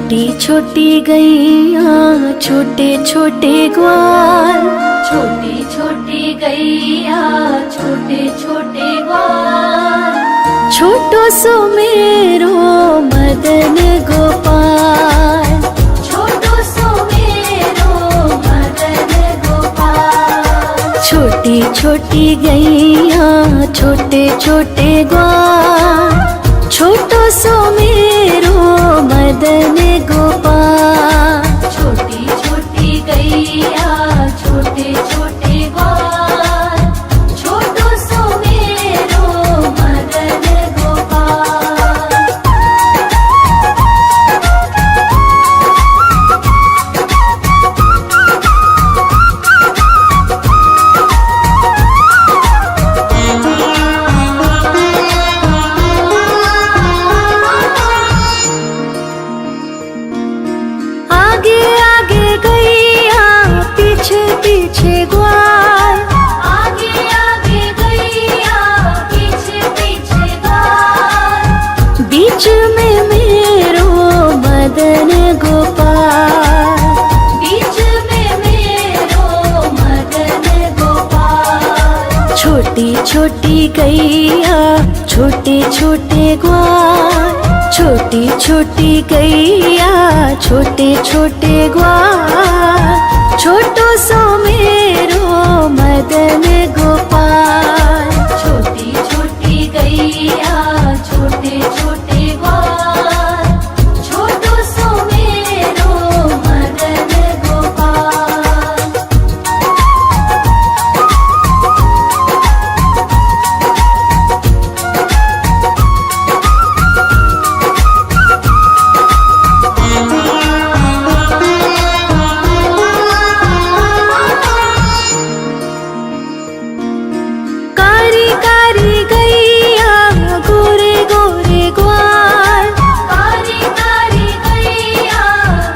छोटी छोटी गैया छोटे छोटे ग्वाल, छोटी छोटी गैया छोटे छोटे ग्वाल, छोटो सो मेरो मदन गोपाल, छोटो सो मेरो मदन गोपाल। छोटी छोटी गैया छोटे छोटे ग्वाल, छोटो सो मेरो मदन गोपाल। छोटी छोटी गैया छोटे छोटे ग्वाल, छोटो सो मेरो मदन गोपाल। आगे आगे गैया पीछे पीछे ग्वाल, आगे आगे गैया पीछे पीछे ग्वाल, बीच में मेरो मदन गोपाल। बीच में मेरो मदन गोपाल। छोटी छोटी गैया छोटे छोटे ग्वाल, छोटी छोटी गैया छोटे छोटे ग्वाल, छोटो सो मेरो मदन गोपाल। छोटी छोटी गैया छोटे छोटे ग्वाल, छोटो सो मेरो मदन गोपाल। कारी कारी गैया गोरे गोरे ग्वाल, कारी कारी गैया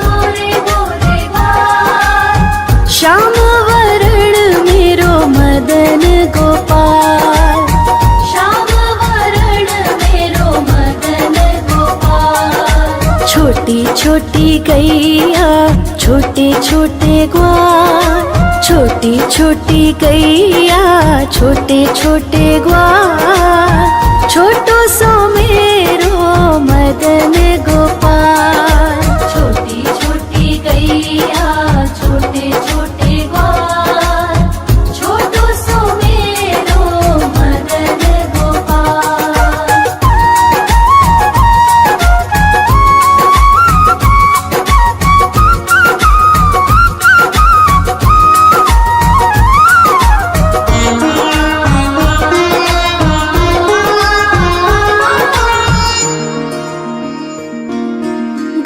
गोरे गोरे ग्वाल, श्याम वरण मेरो मदन गोपाल। श्याम वरण मेरो मदन गोपाल। छोटी छोटी गैया छोटे छोटे ग्वाल, छोटी छोटी गैया छोटे छोटे ग्वाल, छोटो सो मेरो मदन गोपाल। छोटी छोटी गैया छोटे छोटे ग्वाल, छोटो सो मेरो मदन गोपाल।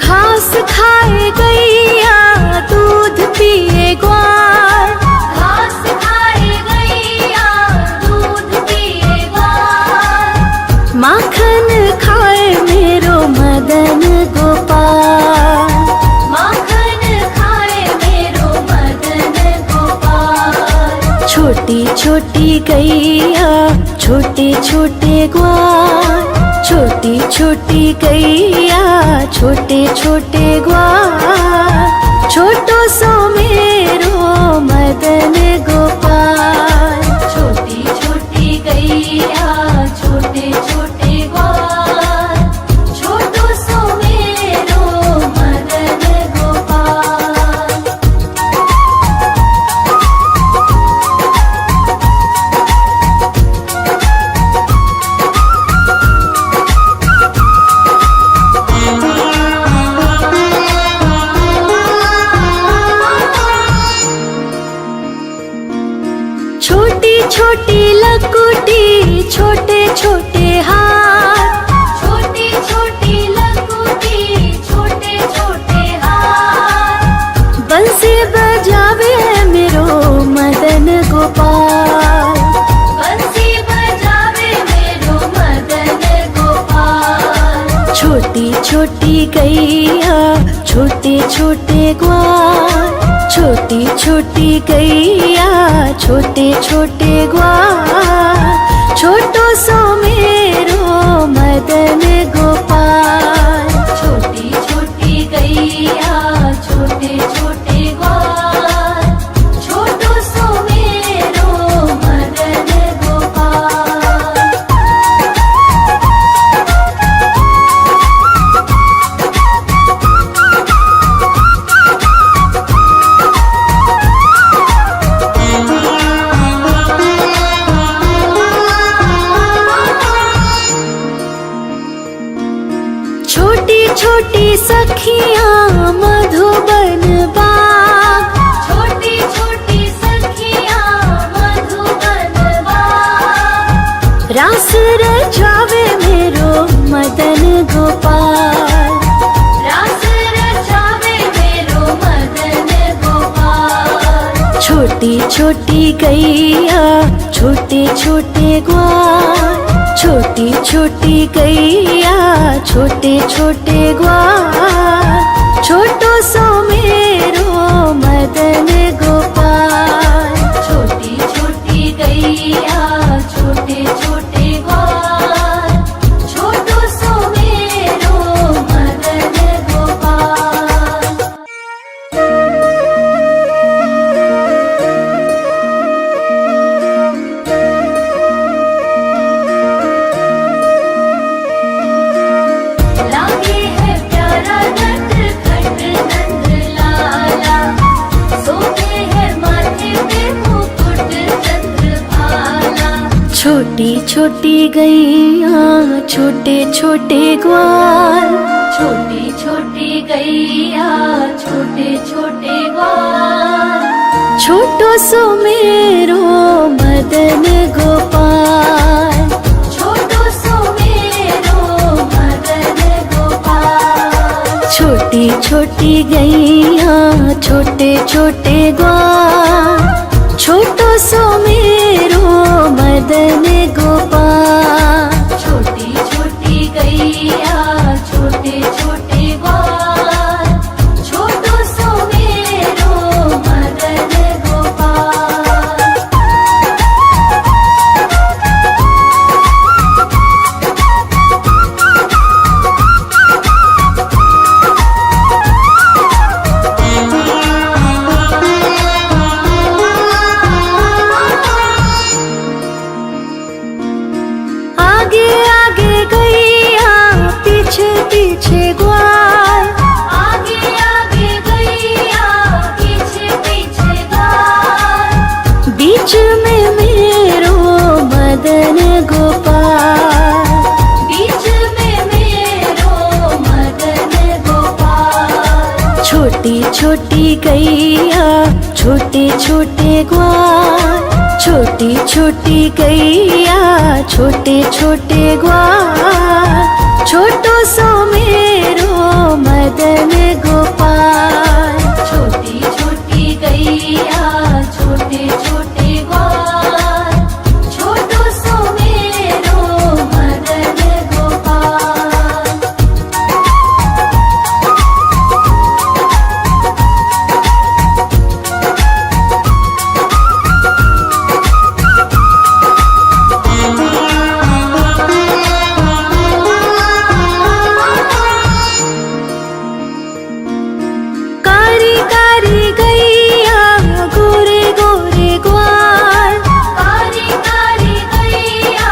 घास खाए गैया दूध पिए ग्वाल, घास खाए गैया दूध पिए ग्वाल, माखन खाए मेरो मदन गोपाल। माखन खाए मेरो मदन गोपाल। छोटी छोटी गैया छोटे छोटे ग्वाल, छोटी छोटी गैया छोटे छोटे ग्वाल, छोटो सो मेरो मदन गोपाल। छोटी छोटी गैया छोटे छोटे ग्वाल, छोटो सो मेरो मदन गोपाल। छोटी छोटी लकुटी छोटे छोटे हाथ, छोटी छोटी लकुटी छोटे छोटे हाथ, बंसी बजावे मेरो मदन गोपाल। बंसी बजावे मेरो मदन गोपाल। छोटी छोटी गैया छोटे छोटे ग्वाल, छोटी छोटी गैया छोटे छोटे ग्वाल, छोटो सो मेरो मदन गोपाल। छोटी छोटी गैया रास रचावे मेरो मदन गोपाल। रास रचावे मेरो मदन गोपाल। छोटी छोटी गैया छोटे छोटे ग्वाल, छोटी छोटी गैया छोटे छोटे ग्वाल, छोटो सो मेरो मदन गोपाल। छोटी छोटी गैया छोटे छोटे ग्वाल, छोटो सो मेरो मदन गोपाल। लागे है प्यारा नटखट नंद लाला, सोते है माथे पे मुकुट चंद्रभाला। छोटी छोटी गैया छोटे छोटे ग्वाल, छोटी छोटी गैया छोटे छोटे ग्वाल, छोटो सो मेरो मदन गोपाल। छोटो सो मेरो मदन गोपाल। छोटी छोटी गैया छोटे छोटे ग्वाल, छोटो सो मेरो मदन गोपाल। छोटी छोटी गैया छोटे छोटे ग्वाल, छोटो सो मेरो मदन गोपाल। आगे आगे गैया पीछे पीछे ग्वाल, आगे आगे गैया पीछे पीछे ग्वाल, बीच में मेरो मदन गोपाल। बीच में मेरो मदन गोपाल। छोटी छोटी गैया छोटे छोटे ग्वाल, छोटी छोटी गैया छोटे छोटे ग्वाल, छोटो सो मेरो मदन गोपाल। छोटी छोटी गैया छोटे छोटे ग्वाल, छोटो सो मेरो मदन गोपाल। कारी कारी गैया गोरे गोरे ग्वाल, कारी कारी गैया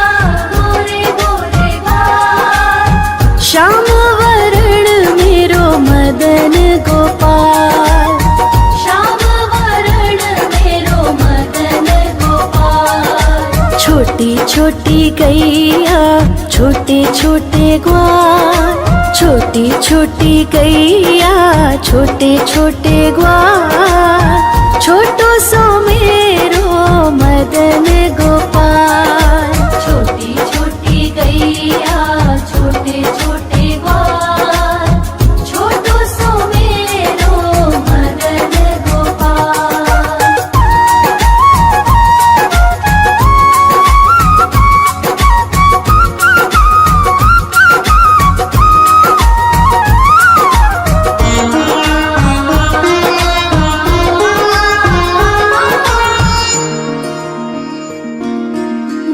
गोरे गोरे ग्वाल, श्याम वरण मेरो मदन गोपाल। श्याम वरण मेरो मदन गोपाल। छोटी छोटी गैया छोटे छोटे ग्वाल, छोटी छोटी गैया छोटे छोटे ग्वाल, छोटो सो मेरो मदन गोपाल। छोटी छोटी गैया छोटे छोटे ग्वाल, छोटो सो मेरो मदन गोपाल।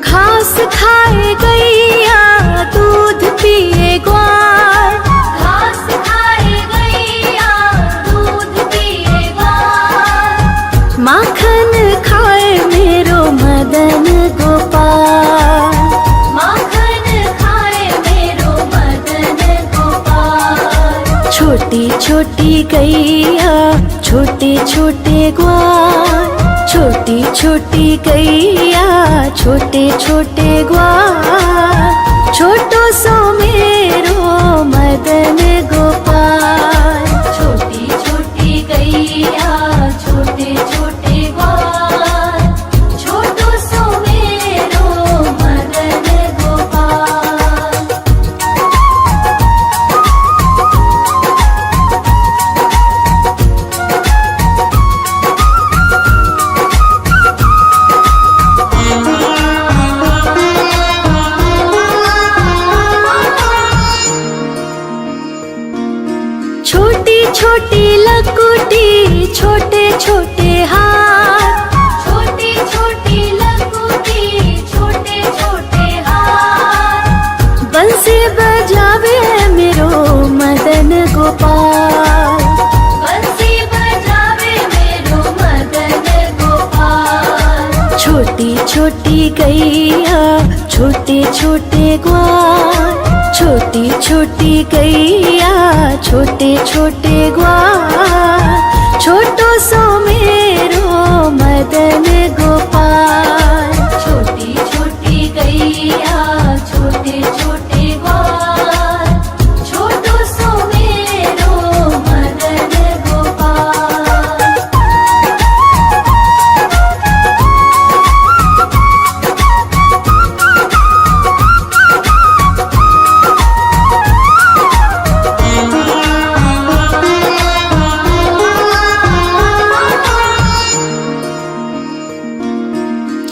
घास खाए गैया दूध पिए ग्वाल, घास खाए गैया दूध पिए ग्वाल, माखन खाए मेरो मदन गोपाल। माखन खाए मेरो मदन गोपाल। छोटी छोटी गैया छोटे छोटे ग्वाल, छोटी छोटी गैया छोटे छोटे ग्वाल, छोटो सो मेरो मदन गोपाल। छोटी छोटी गैया छोटे छोटे ग्वाल, छोटो सो मेरो मदन गैया छोटे छोटे ग्वाल, छोटी छोटी गैया छोटे छोटे ग्वाल, छोटो सो मेरो मदन गोपाल। छोटी छोटी गैया छोटे छोटे ग्वाल, छोटो सो मेरो मदन गोपाल।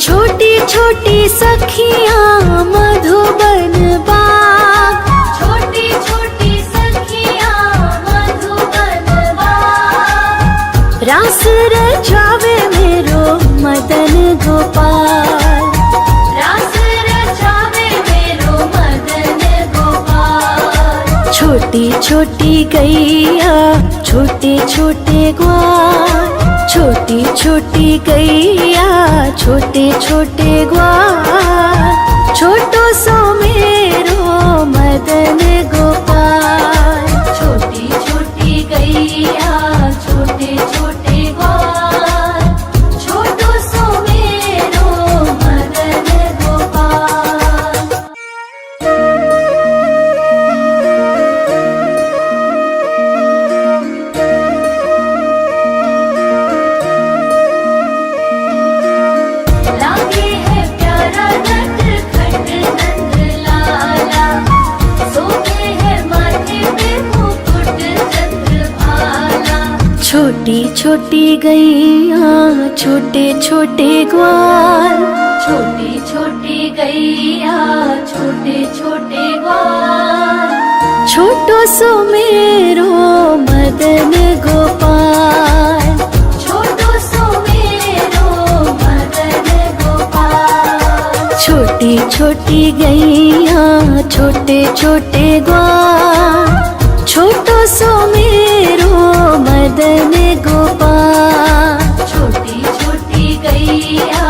छोटी छोटी सखियाँ मधुबन बाग, छोटी छोटी सखियाँ मधुबन बाग, रास रचावे मेरो मदन गोपाल। रास रचावे मेरो मदन गोपाल। छोटी छोटी गैया छोटे छोटे ग्वाल, छोटी छोटी गैया छोटे छोटे ग्वाल, छोटो सो मेरो मदन गोपाल। छोटी छोटी गैया छोटे छोटे ग्वाल, छोटो सो मेरो मदन गोपाल। लागे है प्यारा नटखट नंद लाला, सोते है माथे पे मुकुट चंद्रभाला। छोटी छोटी गैया छोटे छोटे ग्वाल, छोटी छोटी गैया छोटे छोटे ग्वाल, छोटो सो मेरो मदन गोपाल। छोटो सो मेरो मदन गोपाल। छोटी छोटी गैया छोटे छोटे ग्वाल, छोटो सो मेरो मदन गोपाल। छोटी छोटी गैया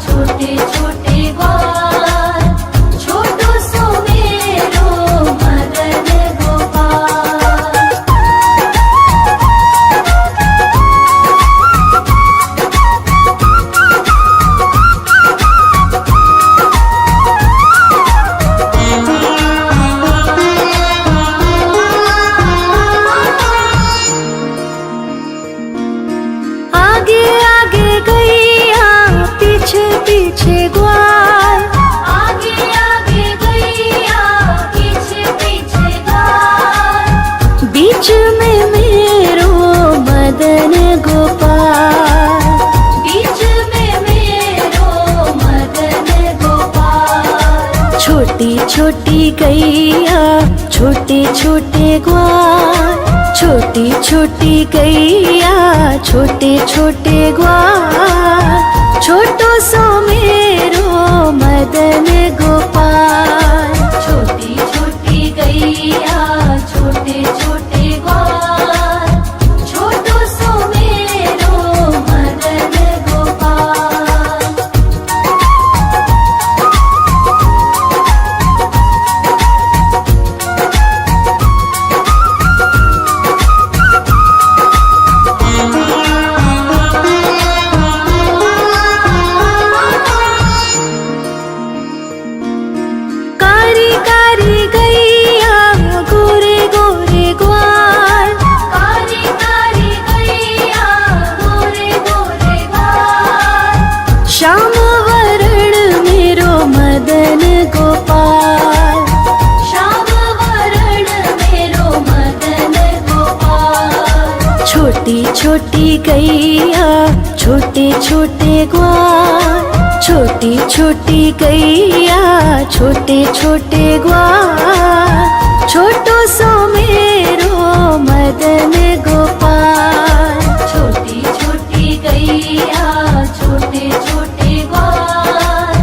छोटे छोटे ग्वाल, छोटो सो मेरो मदन गोपाल। आगे आगे गैया पीछे पीछे ग्वाल, आगे आगे गैया पीछे पीछे ग्वाल, बीच में मेरो मदन गोपाल। बीच में मेरो मदन गोपाल। छोटी छोटी गैया छोटे छोटे ग्वाल, छोटी छोटी गैया छोटे छोटे ग्वाल, छोटो सो मेरो मदन गोपाल। छोटी छोटी गैया छोटे छोटे ग्वाल, छोटो सो मेरो मदन गोपाल। कारी कारी गैया गोरे गोरे ग्वाल, कारी कारी गैया गोरे गोरे ग्वाल, श्याम वरण मेरो मदन गोपाल। श्याम वरण मेरो मदन गोपाल। छोटी छोटी गैया छोटे छोटे ग्वाल, छोटी छोटी गैया छोटे छोटे ग्वाल, छोटो सो मेरो मदन गोपाल। छोटी छोटी गैया छोटे छोटे ग्वाल,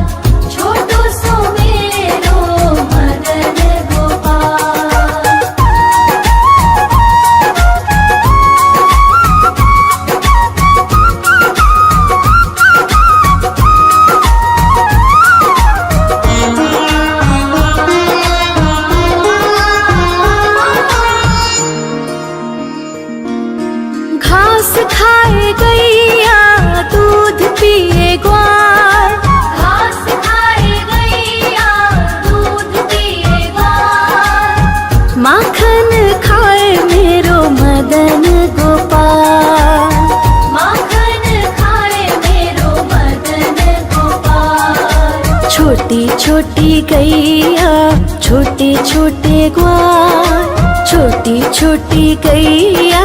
छोटो सो मेरो मदन गोपाल। छोटी छोटी गैया छोटे छोटे ग्वाल, छोटी छोटी गैया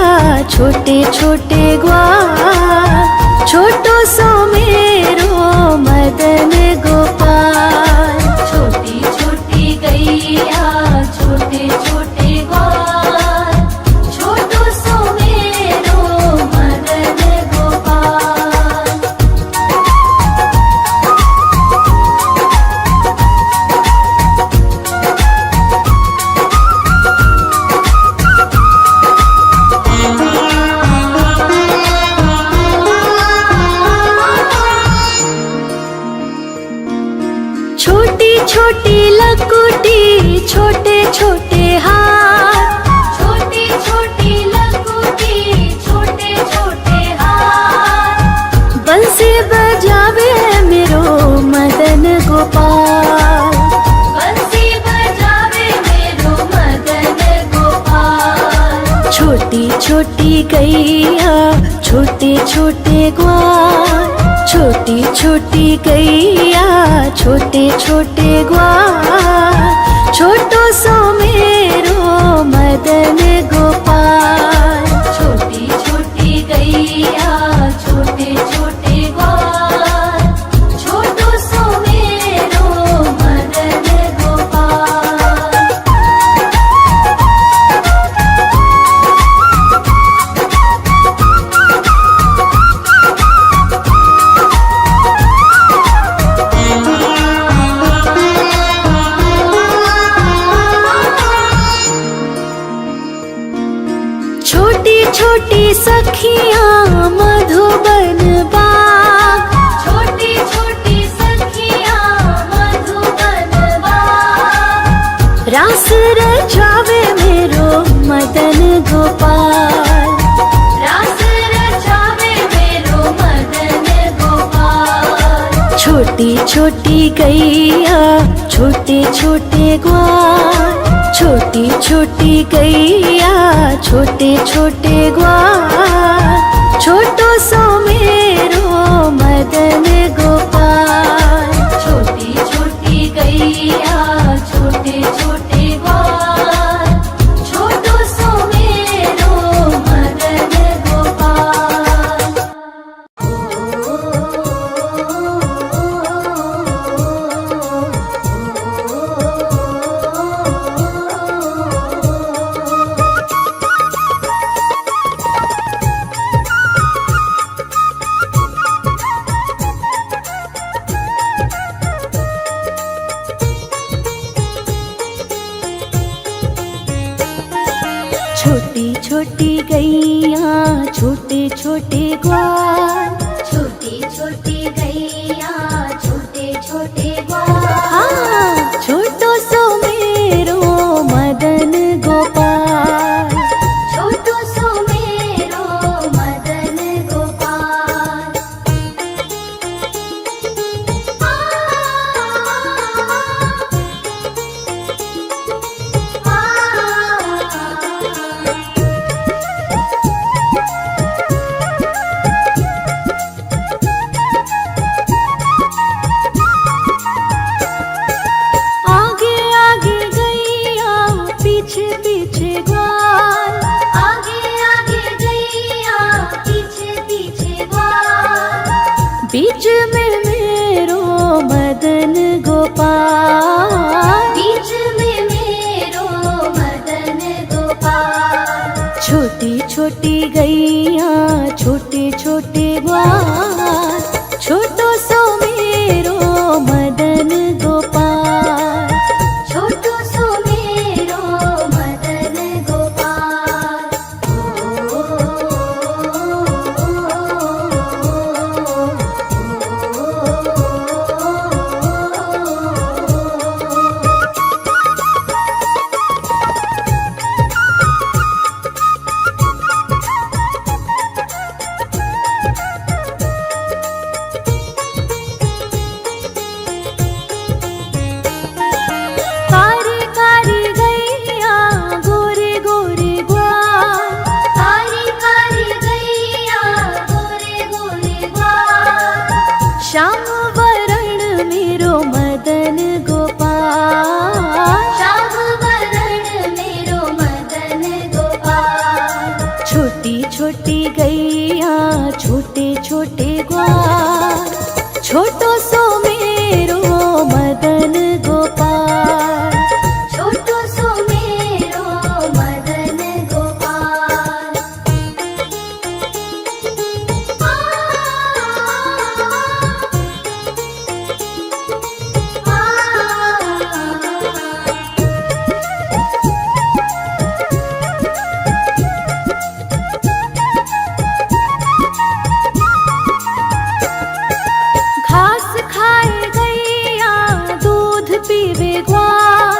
छोटे छोटे ग्वाल, छोटो सो मेरो मदन गोपाल। छोटी छोटी गैया छोटे छोटे ग्वाल, छोटो सो मेरो मदन गोपाल। छोटी छोटी लकुटी छोटे छोटे हाथ, छोटी छोटी लकुटी छोटे छोटे हाथ, बंसी बजावे मेरो मदन गोपाल। बंसी बजावे मेरो मदन गोपाल। छोटी छोटी गैया छोटे छोटे ग्वाल, छोटी छोटी गैया छोटे छोटे ग्वाल, छोटो सो मेरो मदन गोपाल। छोटी छोटी गैया छोटे छोटे ग्वाल, छोटो सो मेरो मदन गोपाल। छोटी छोटी सखियाँ मधुबन बाग, छोटी छोटी सखियाँ मधुबन बाग, रास रचावे मेरो मदन गोपाल। रास रचावे मेरो मदन गोपाल। छोटी छोटी गैया छोटे छोटे ग्वाल, छोटी छोटी गैया छोटे छोटे ग्वाल, छोटो सो मेरो मदन गोपाल। छोटी छोटी गैया छोटे छोटे ग्वाल, छोटो सो मेरो मदन गोपाल। छोटी छोटी गैया छोटे छोटे ग्वाल, छोटी छोटी गैया छोटे छोटे ग्वाल, हाँ छोटो सो मेरो मदन गोपाल। छोटो सो मेरो मदन गोपाल। मदन गोपाल। श्याम वरण मेरो मदन गोपाल। छोटी छोटी गैया छोटे छोटे ग्वाल, छोटो सो मेरो मदन गोपाल। छोटो सो मेरो मदन गोपाल। घास खाए गैया दूध पीवे ग्वाल,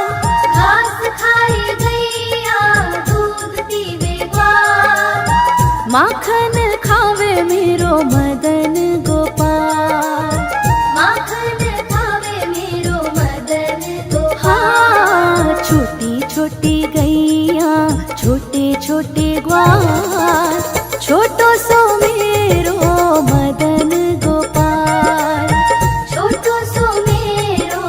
घास खाए गैया दूध पीवे ग्वाल। माखन खावे मेरो मदन गोपाल। माखन खावे मेरो मदन गोपाल। हाँ, छोटी छोटी गैया छोटे छोटे ग्वाल, छोटो सो मेरो मदन गोपाल। छोटो सो मेरो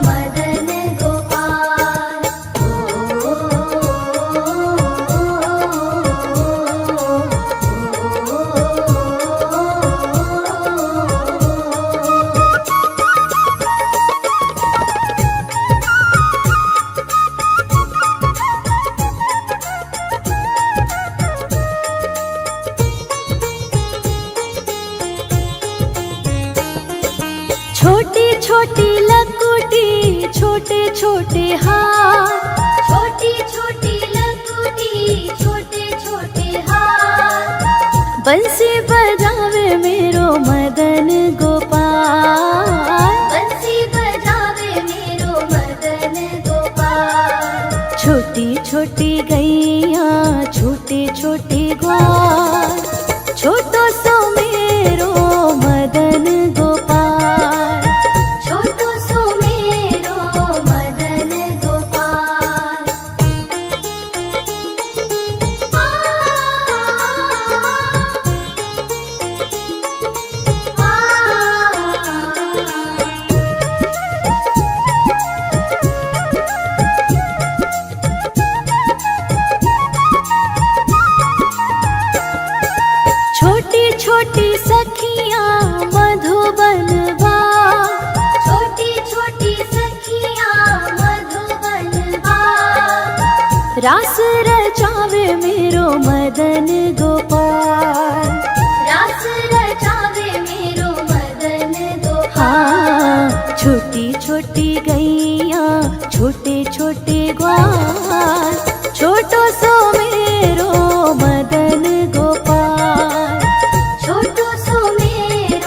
मदन गोपाल। छोटी छोटी लकुटी छोटे छोटे हाथ, छोटी छोटी लकुटी छोटे छोटे हाथ। बंसी बजावे मेरो मदन गोपाल। बंसी बजावे मेरो मदन गोपाल। छोटी छोटी गैया छोटे छोटे ग्वाल, छोटो सो मेरो मदन गोपाल। छोटो सो मेरो मदन गोपाल। छोटी छोटी सखियाँ मधुबन बाग, छोटी छोटी सखियाँ मधुबन बाग। रास रचावे मेरो मदन गोपाल। रास रचावे मेरो मदन गोपाल। हाँ, छोटी छोटी गैया छोटे छोटे ग्वाल,